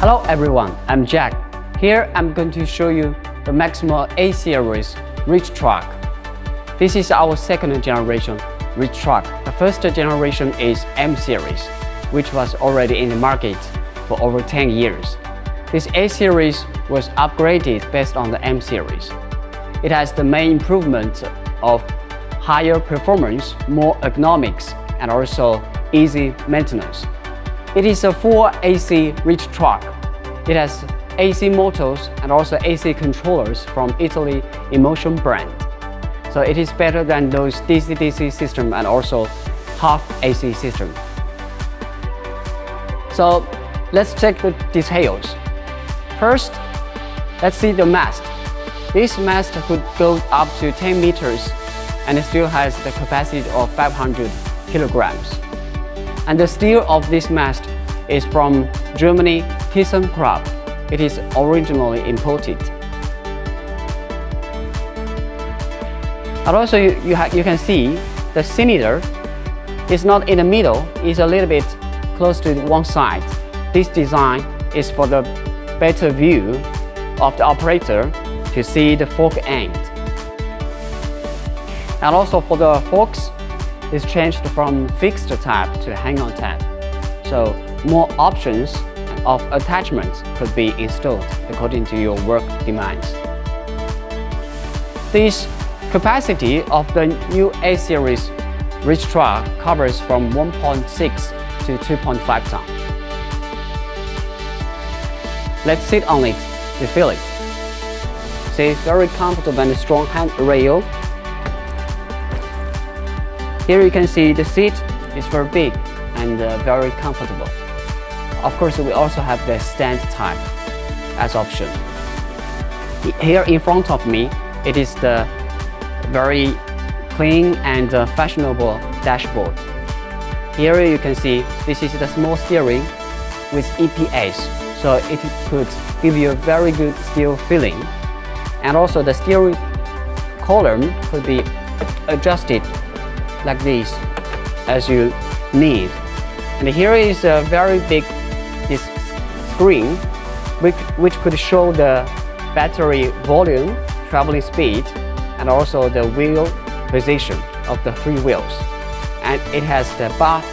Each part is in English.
Hello everyone, I'm Jack. Here I'm going to show you the Maximal A series reach truck. This is our second generation reach truck. The first generation is M series, which was already in the market for over 10 years. This A series was upgraded based on the M series. It has the main improvement of higher performance, more ergonomics, and also easy maintenance. It is a full AC reach truck. It has AC motors and also AC controllers from Italy Emotion brand. So it is better than those DC-DC system and also half AC system. So let's check the details. First, let's see the mast. This mast could go up to 10 meters and it still has the capacity of 500 kilograms. And the steel of this mast is from Germany, ThyssenKrupp. It is originally imported. And also you can see the cylinder is not in the middle, it's a little bit close to one side. This design is for the better view of the operator to see the fork end. And also for the forks, it's changed from fixed type to hang-on type. So more options of attachments could be installed according to your work demands. This capacity of the new A series reach truck covers from 1.6 to 2.5 tons. Let's sit on it to feel it. See, it's very comfortable and strong handrail. Here you can see the seat is very big and very comfortable. Of course, we also have the stand type as option. Here in front of me, it is the very clean and fashionable dashboard. Here you can see this is the small steering with EPS, so it could give you a very good steering feeling. And also the steering column could be adjusted like this as you need. And here is a very big screen which could show the battery volume, traveling speed, and also the wheel position of the three wheels. And it has the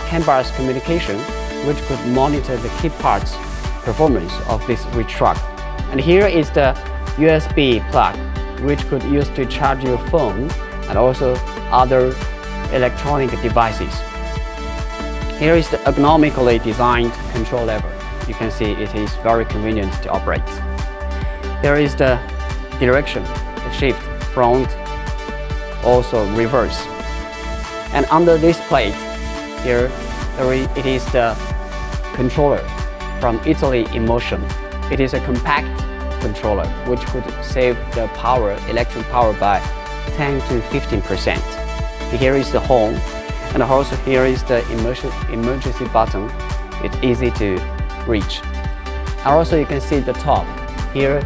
CAN bars communication, which could monitor the key parts performance of this reach truck. And here is the USB plug, which could use to charge your phone and also other electronic devices. Here is the ergonomically designed control lever. You can see it is very convenient to operate. Here is the direction, the shift, front, also reverse. And under this plate, here it is the controller from Italy Emotion. It is a compact controller which could save the electric power by 10 to 15%. Here is the home, and also here is the emergency button. It's easy to reach. And also you can see the top. Here,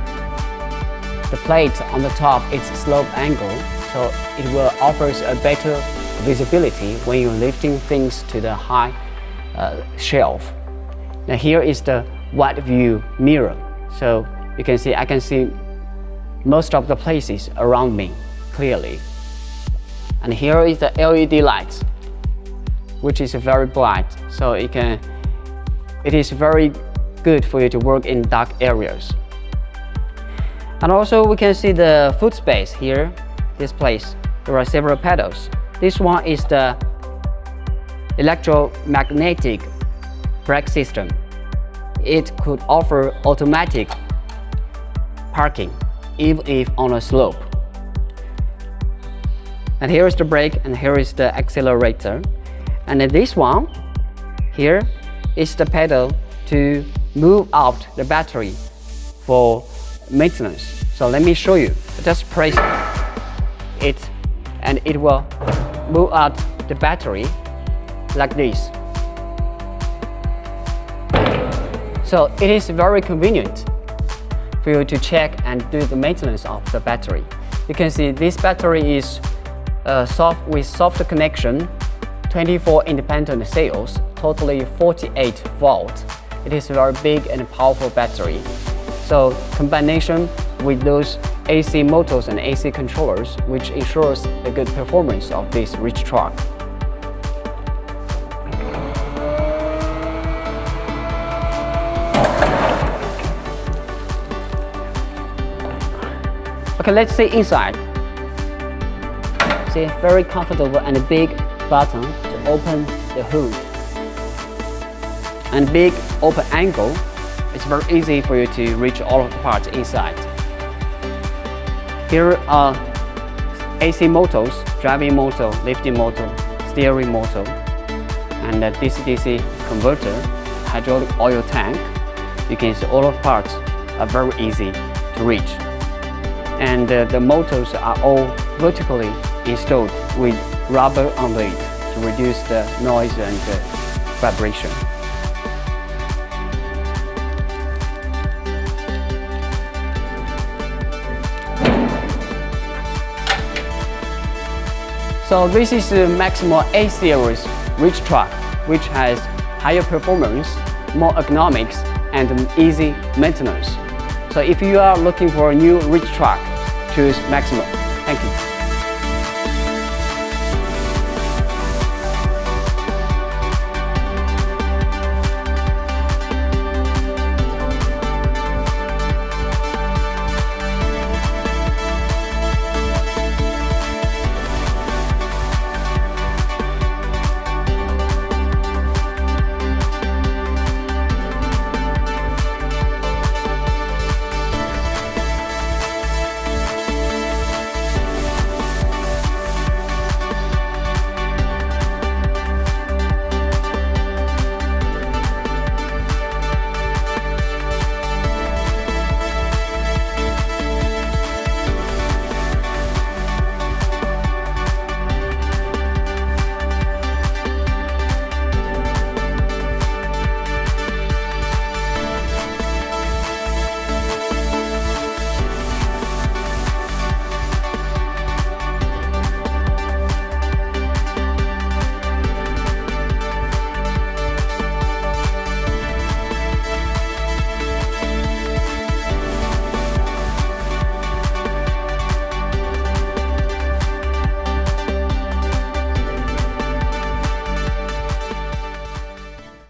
the plate on the top is slope angle, so it will offers a better visibility when you're lifting things to the high shelf. Now here is the wide view mirror, so you can see I can see most of the places around me clearly. And here is the LED lights, which is very bright, so it is very good for you to work in dark areas. And also we can see the foot space here, this place. There are several pedals. This one is the electromagnetic brake system. It could offer automatic parking, even if on a slope. And here is the brake and here is the accelerator. And then this one here is the pedal to move out the battery for maintenance. So let me show you. Just press it and it will move out the battery like this. So it is very convenient for you to check and do the maintenance of the battery. You can see this battery is with soft connection, 24 independent cells, totally 48 volts. it is a very big and powerful battery. So combination with those AC motors and AC controllers, which ensures the good performance of this reach truck. Okay, let's see inside. See, very comfortable and a big button to open the hood. And big open angle, it's very easy for you to reach all of the parts inside. Here are AC motors, driving motor, lifting motor, steering motor, and a DC-DC converter, hydraulic oil tank. You can see all of the parts are very easy to reach. And the motors are all vertically installed with rubber under it to reduce the noise and vibration. So this is the Maximal A series reach truck, which has higher performance, more ergonomics, and easy maintenance. So if you are looking for a new reach truck, choose Maximal. Thank you.